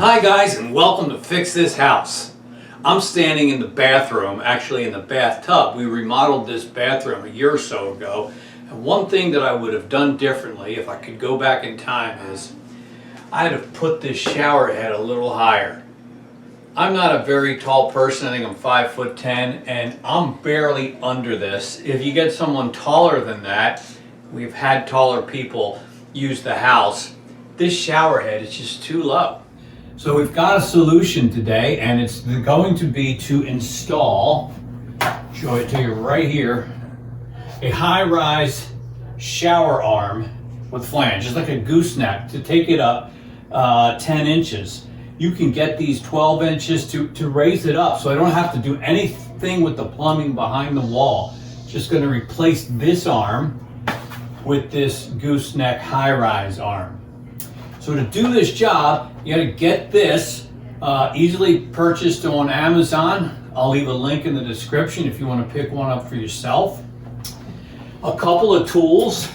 Hi guys, and welcome to Fix This House. I'm standing in the bathroom, actually in the bathtub. We remodeled this bathroom a year or so ago, and one thing that I would have done differently if I could go back in time is I'd have put this shower head a little higher. I'm not a very tall person. I think I'm 5'10", and I'm barely under this. If you get someone taller than that, we've had taller people use the house, this shower head is just too low. So we've got a solution today, and it's going to be to install, show it to you right here, a high-rise shower arm with flange, just like a gooseneck, to take it up 10 inches. You can get these 12 inches to raise it up, so I don't have to do anything with the plumbing behind the wall. Just going to replace this arm with this gooseneck high-rise arm. So to do this job, you got to get this easily purchased on Amazon. I'll leave a link in the description if you want to pick one up for yourself. A couple of tools,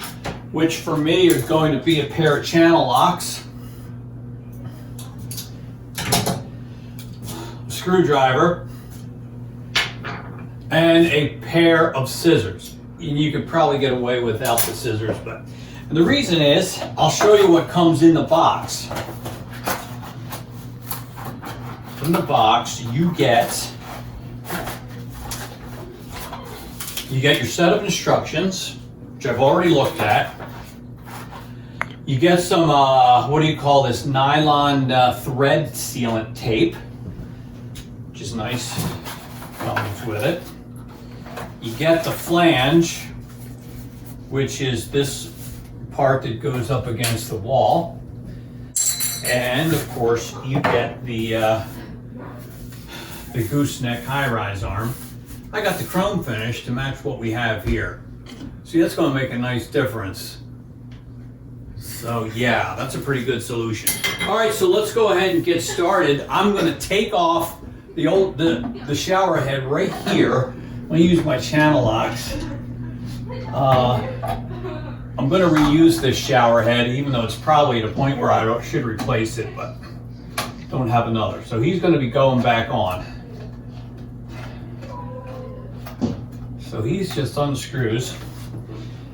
which for me are going to be a pair of channel locks, a screwdriver, and a pair of scissors. And you could probably get away without the scissors, but and the reason is, I'll show you what comes in the box. In the box, you get your set of instructions, which I've already looked at. You get some, what do you call this, nylon thread sealant tape, which is nice, comes with it. You get the flange, which is this part that goes up against the wall, and of course you get the gooseneck high-rise arm. I got the chrome finish to match what we have here. See, that's going to make a nice difference. So yeah, that's a pretty good solution. All right, so let's go ahead and get started. I'm going to take off the shower head right here. I'm going to use my channel locks. I'm going to reuse this shower head, even though it's probably at a point where I should replace it, but don't have another. So he's going to be going back on. So he's just unscrews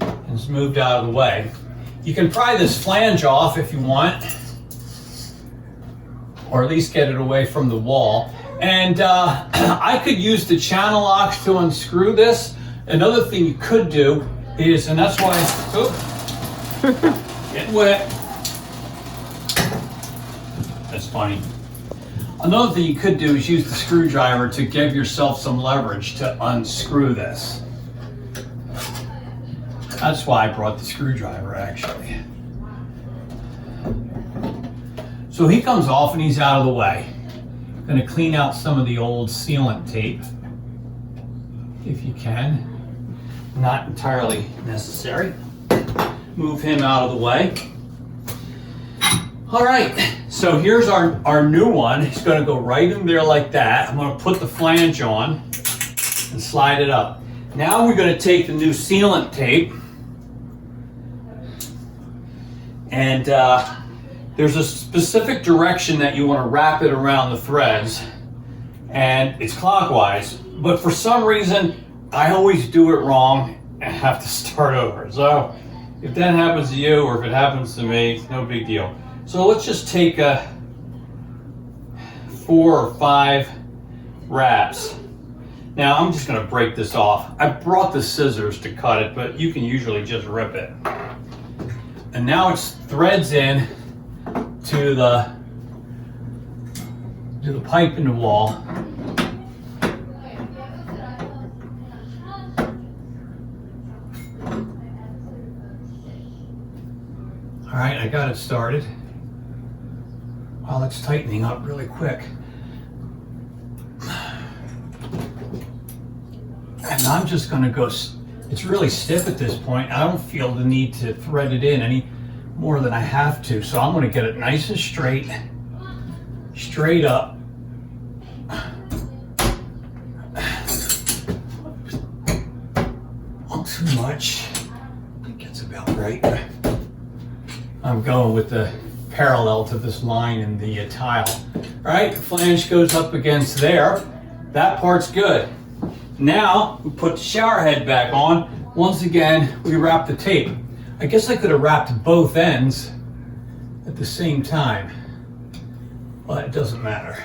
and is moved out of the way. You can pry this flange off if you want, or at least get it away from the wall. And I could use the channel locks to unscrew this. Another thing you could do is, and that's why, getting wet. That's funny. Another thing you could do is use the screwdriver to give yourself some leverage to unscrew this. That's why I brought the screwdriver, actually. So he comes off and he's out of the way. I'm going to clean out some of the old sealant tape, if you can. Not entirely necessary. Move him out of the way. All right, so here's our new one. He's going to go right in there like that. I'm going to put the flange on and slide it up. Now we're going to take the new sealant tape, and there's a specific direction that you want to wrap it around the threads, and it's clockwise, but for some reason I always do it wrong and have to start over. So if that happens to you, or if it happens to me, no big deal. So let's just take 4 or 5 wraps. Now I'm just going to break this off. I brought the scissors to cut it, but you can usually just rip it. And now it's threads in to the pipe in the wall. All right, I got it started. While it's tightening up really quick. And I'm just going to go, it's really stiff at this point. I don't feel the need to thread it in any more than I have to. So I'm going to get it nice and straight up. Not too much. I think that's about right. I'm going with the parallel to this line in the tile. All right, the flange goes up against there. That part's good. Now we put the shower head back on. Once again, we wrap the tape. I guess I could have wrapped both ends at the same time, but it doesn't matter.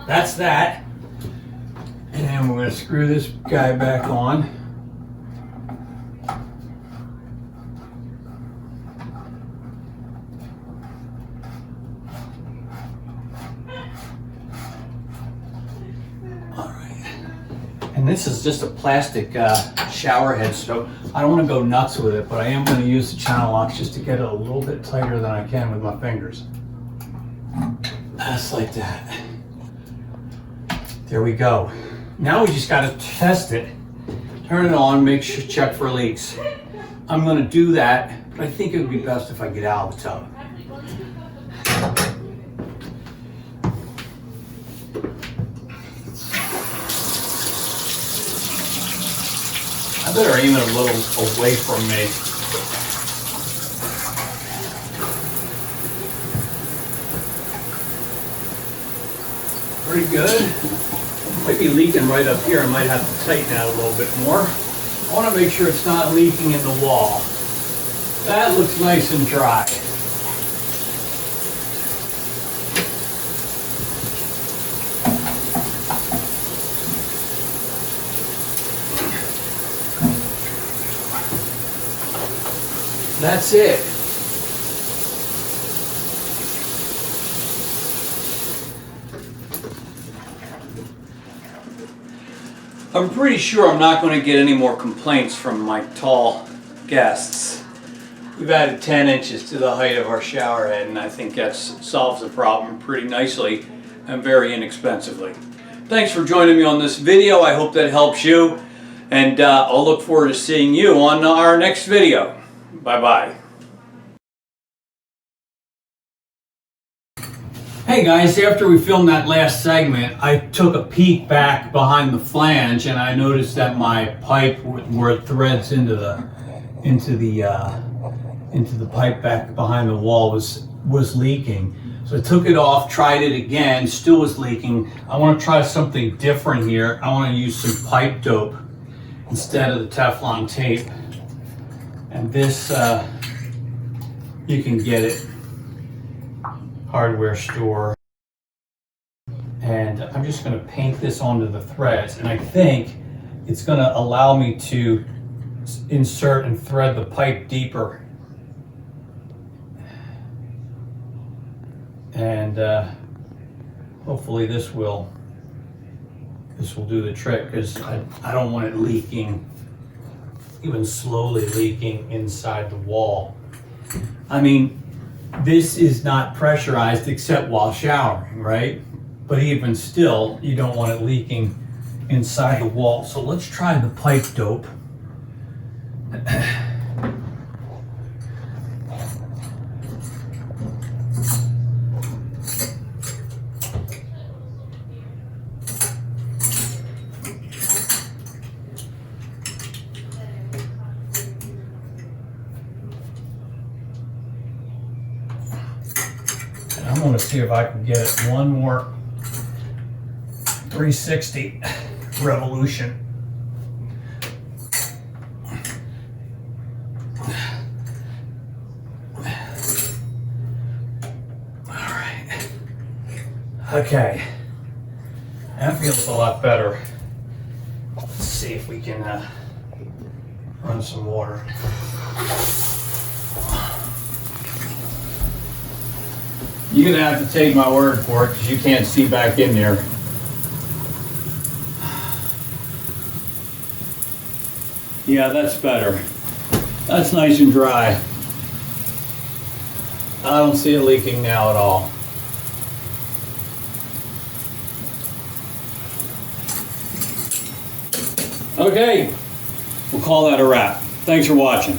That's that. And we're going to screw this guy back on. All right. And this is just a plastic shower head, so I don't want to go nuts with it, but I am going to use the channel locks just to get it a little bit tighter than I can with my fingers. Just like that. There we go. Now we just got to test it, turn it on, make sure, check for leaks. I'm going to do that, but I think it would be best if I get out of the tub. I better aim it a little away from me. Pretty good. Might be leaking right up here. I might have to tighten that a little bit more. I want to make sure it's not leaking in the wall. That looks nice and dry. That's it. I'm pretty sure I'm not going to get any more complaints from my tall guests. We've added 10 inches to the height of our shower head, and I think that solves the problem pretty nicely and very inexpensively. Thanks for joining me on this video. I hope that helps you, and I'll look forward to seeing you on our next video. Bye-bye. Hey guys, after we filmed that last segment, I took a peek back behind the flange and I noticed that my pipe where it threads into the pipe back behind the wall was leaking. So I took it off, tried it again, still was leaking. I want to try something different here. I want to use some pipe dope instead of the Teflon tape. And this, you can get it hardware store, and I'm just going to paint this onto the threads, and I think it's going to allow me to insert and thread the pipe deeper, and hopefully this will do the trick, because I don't want it leaking, even slowly leaking inside the wall. I mean, this is not pressurized except while showering, right? But even still, you don't want it leaking inside the wall. So let's try the pipe dope. I'm going to see if I can get it one more 360 revolution. All right. Okay. That feels a lot better. Let's see if we can run some water. You're gonna have to take my word for it because you can't see back in there. Yeah, that's better. That's nice and dry. I don't see it leaking now at all. Okay, we'll call that a wrap. Thanks for watching.